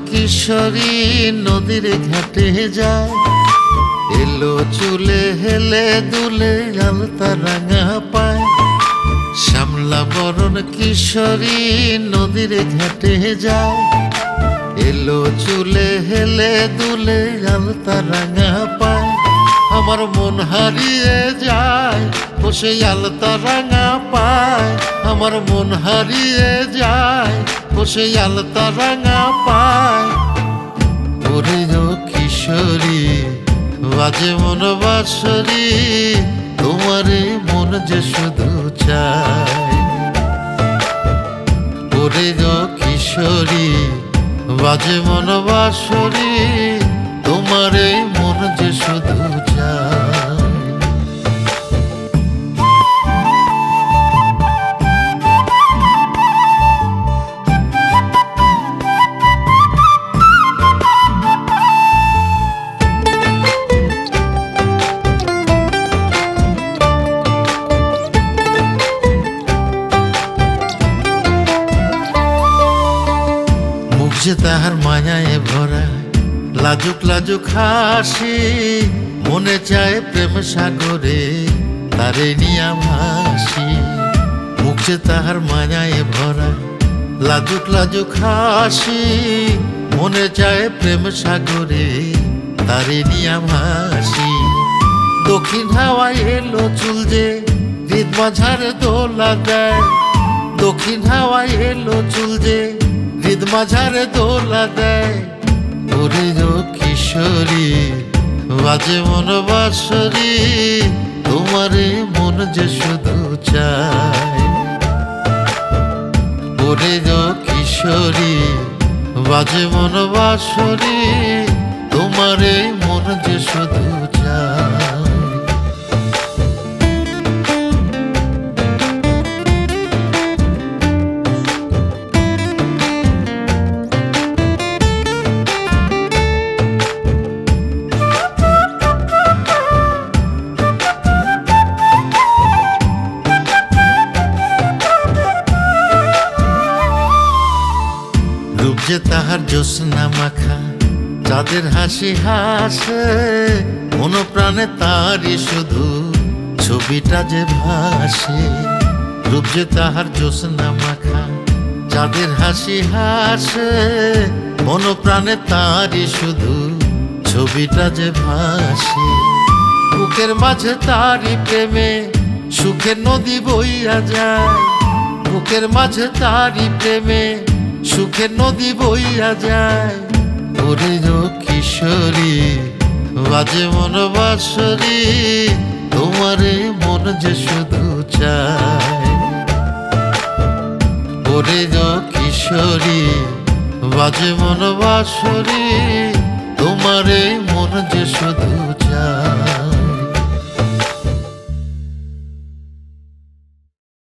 কিশোরী নদীর ঘাটে যায়, এলো চুলে হেলে দুলে আলতা রাঙা পায়। শ্যামলা বরণ কিশোরী নদীর ঘাটে যায়, এলো চুলে হেলে দুলে আলতা রাঙা পায়। আমার মন হারিয়ে যায় বসে আলতা রাঙা পায়, আমার মন হারিয়ে যায় বসে আলতা রাঙা পায়। ওরে ও কিশোরী বাজে মন বাঁশরি, তোমারে মন যে শুধু চায়। ওরে ও কিশোরী বাজে মন বাঁশরি, তোমারে মন যে শুধু চায়। যে তাহার মায়ায় ভরা লাজুক লাজুক হাসি, মনে চায় প্রেম সাগরে তারে নিয়া ভাসি। মুখ যে তাহার মায়ায় ভরা লাজুক লাজুক হাসি, মনে চায় প্রেম সাগরে তারে নিয়া ভাসি। দক্ষিণ হাওয়ায় এলো চুল যে হৃদ মাঝারে দোলা দেয়, দক্ষিণ হাওয়ায় এলো চুল যে হৃদ মাঝারে দোলা দেয়। ওরে ও কিশোরী বাজে মন বাঁশরি, তোমারে মন যে শুধু চায়। ওরে ও কিশোরী বাজে মন বাঁশরি, তোমারে মন যে শুধু চায়। রূপ যে তাহার জ্যোৎস্না মাখা চাঁদের হাসি হাসে, মন প্রাণে তারই শুধু ছবিটা যে ভাসে। রূপ যে তাহার জ্যোৎস্না মাখা চাঁদের হাসি হাসে, মন প্রাণে তারই শুধু ছবিটা যে ভাসে। বুকের মাঝে তারই প্রেমে সুখের নদী বইয়া যায়, বুকের মাঝে তারই প্রেমে সুখের নদী বইয়া যায়। ওরে ও কিশোরী বাজে মন বাঁশরি, তোমারে মন যে শুধু চায়। ওরে ও কিশোরী বাজে মন বাঁশরি, তোমারে মন যে শুধু